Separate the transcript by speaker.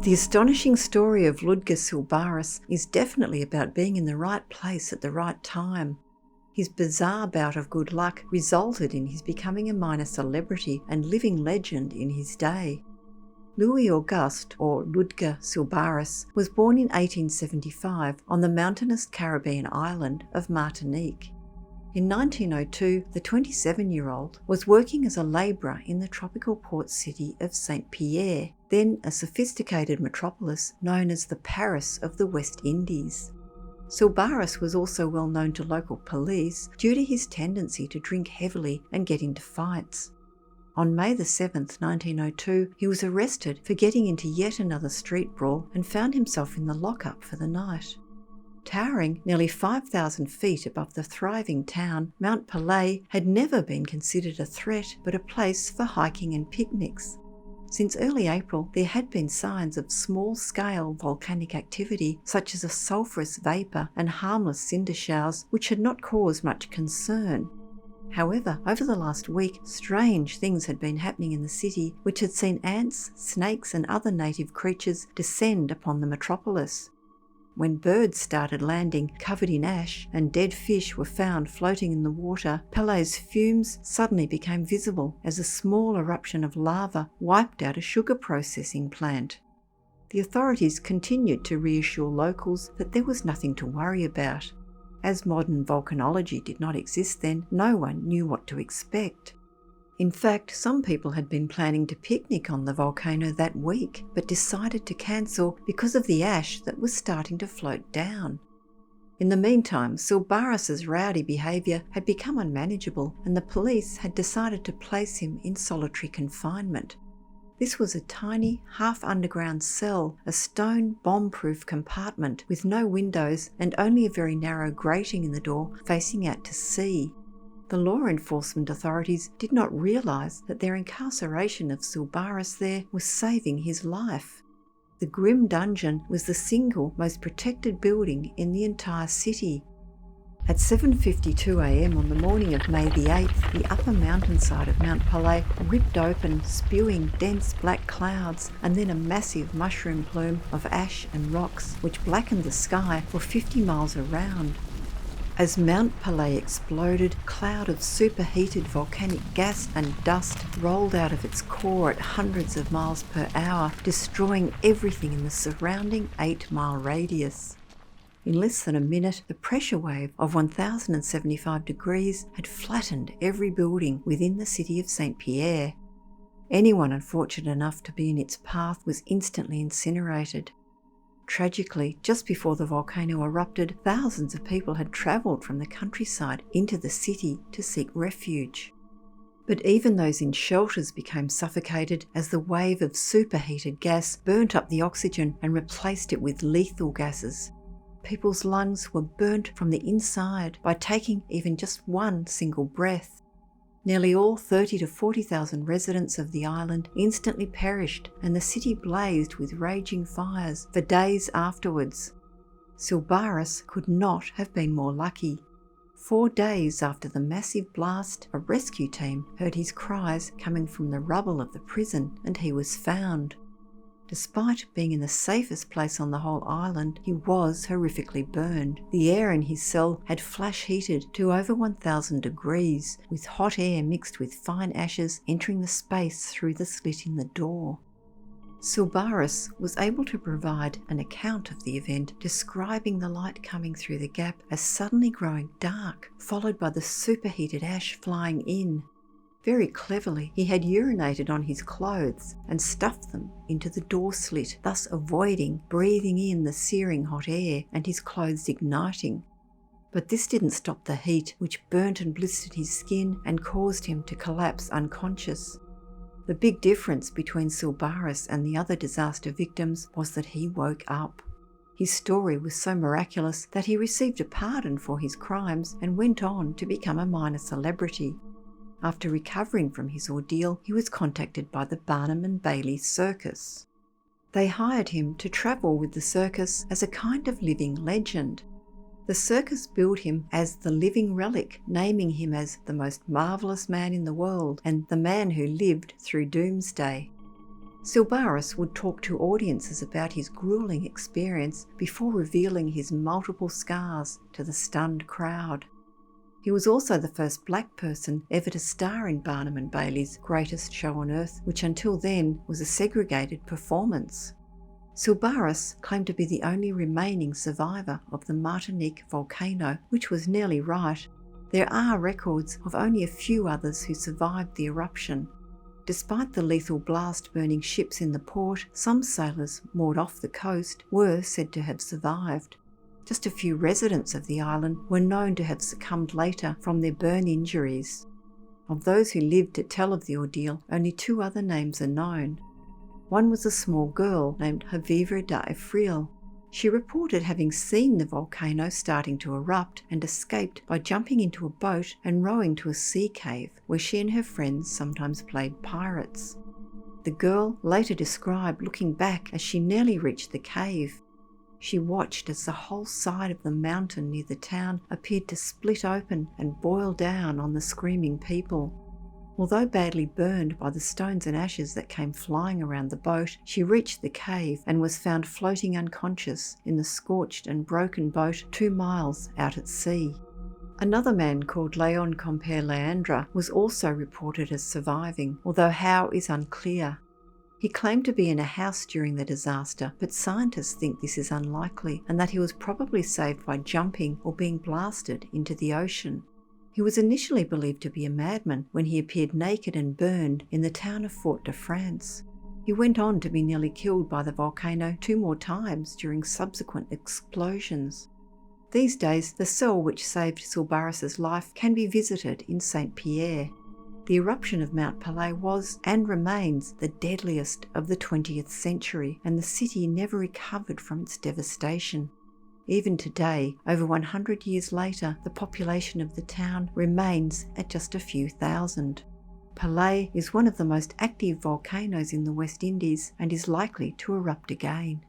Speaker 1: The astonishing story of Ludger Sylbaris is definitely about being in the right place at the right time. His bizarre bout of good luck resulted in his becoming a minor celebrity and living legend in his day. Louis-Auguste, or Ludger Sylbaris, was born in 1875 on the mountainous Caribbean island of Martinique. In 1902, the 27-year-old was working as a labourer in the tropical port city of Saint Pierre, then a sophisticated metropolis known as the Paris of the West Indies. Sylbaris was also well known to local police due to his tendency to drink heavily and get into fights. On May 7, 1902, he was arrested for getting into yet another street brawl and found himself in the lockup for the night. Towering nearly 5,000 feet above the thriving town, Mount Pelée had never been considered a threat but a place for hiking and picnics. Since early April, there had been signs of small-scale volcanic activity such as a sulphurous vapour and harmless cinder showers which had not caused much concern. However, over the last week, strange things had been happening in the city which had seen ants, snakes and other native creatures descend upon the metropolis. When birds started landing covered in ash and dead fish were found floating in the water, Pelée's fumes suddenly became visible as a small eruption of lava wiped out a sugar processing plant. The authorities continued to reassure locals that there was nothing to worry about. As modern volcanology did not exist then, no one knew what to expect. In fact, some people had been planning to picnic on the volcano that week, but decided to cancel because of the ash that was starting to float down. In the meantime, Sylbaris's rowdy behaviour had become unmanageable, and the police had decided to place him in solitary confinement. This was a tiny, half-underground cell, a stone bomb-proof compartment with no windows and only a very narrow grating in the door facing out to sea. The law enforcement authorities did not realise that their incarceration of Sylbaris there was saving his life. The grim dungeon was the single most protected building in the entire city. At 7:52 a.m. on the morning of May the 8th, the upper mountainside of Mount Pelée ripped open, spewing dense black clouds and then a massive mushroom plume of ash and rocks which blackened the sky for 50 miles around. As Mount Pelée exploded, a cloud of superheated volcanic gas and dust rolled out of its core at hundreds of miles per hour, destroying everything in the surrounding 8-mile radius. In less than a minute, the pressure wave of 1,075 degrees had flattened every building within the city of Saint Pierre. Anyone unfortunate enough to be in its path was instantly incinerated. Tragically, just before the volcano erupted, thousands of people had travelled from the countryside into the city to seek refuge. But even those in shelters became suffocated as the wave of superheated gas burnt up the oxygen and replaced it with lethal gases. People's lungs were burnt from the inside by taking even just one single breath. Nearly all 30,000 to 40,000 residents of the island instantly perished, and the city blazed with raging fires for days afterwards. Sylbaris could not have been more lucky. 4 days after the massive blast, a rescue team heard his cries coming from the rubble of the prison, and he was found. Despite being in the safest place on the whole island, he was horrifically burned. The air in his cell had flash heated to over 1,000 degrees, with hot air mixed with fine ashes entering the space through the slit in the door. Sylbaris was able to provide an account of the event, describing the light coming through the gap as suddenly growing dark, followed by the superheated ash flying in. Very cleverly, he had urinated on his clothes and stuffed them into the door slit, thus avoiding breathing in the searing hot air and his clothes igniting. But this didn't stop the heat, which burnt and blistered his skin and caused him to collapse unconscious. The big difference between Sylbaris and the other disaster victims was that he woke up. His story was so miraculous that he received a pardon for his crimes and went on to become a minor celebrity. After recovering from his ordeal, he was contacted by the Barnum and Bailey Circus. They hired him to travel with the circus as a kind of living legend. The circus billed him as the living relic, naming him as the most marvellous man in the world and the man who lived through doomsday. Sylbaris would talk to audiences about his grueling experience before revealing his multiple scars to the stunned crowd. He was also the first black person ever to star in Barnum and Bailey's Greatest Show on Earth, which until then was a segregated performance. Sylbaris claimed to be the only remaining survivor of the Martinique volcano, which was nearly right. There are records of only a few others who survived the eruption. Despite the lethal blast burning ships in the port, some sailors moored off the coast were said to have survived. Just a few residents of the island were known to have succumbed later from their burn injuries. Of those who lived to tell of the ordeal, only 2 other names are known. One was a small girl named Havivre d'Ifril. She reported having seen the volcano starting to erupt and escaped by jumping into a boat and rowing to a sea cave where she and her friends sometimes played pirates. The girl later described looking back as she nearly reached the cave. She watched as the whole side of the mountain near the town appeared to split open and boil down on the screaming people. Although badly burned by the stones and ashes that came flying around the boat, she reached the cave and was found floating unconscious in the scorched and broken boat 2 miles out at sea. Another man called Léon Compère Leandre was also reported as surviving, although how is unclear. He claimed to be in a house during the disaster, but scientists think this is unlikely and that he was probably saved by jumping or being blasted into the ocean. He was initially believed to be a madman when he appeared naked and burned in the town of Fort-de-France. He went on to be nearly killed by the volcano 2 more times during subsequent explosions. These days, the cell which saved Sylbaris's life can be visited in Saint Pierre. The eruption of Mount Pelée was and remains the deadliest of the 20th century, and the city never recovered from its devastation. Even today, over 100 years later, the population of the town remains at just a few thousand. Pelée is one of the most active volcanoes in the West Indies and is likely to erupt again.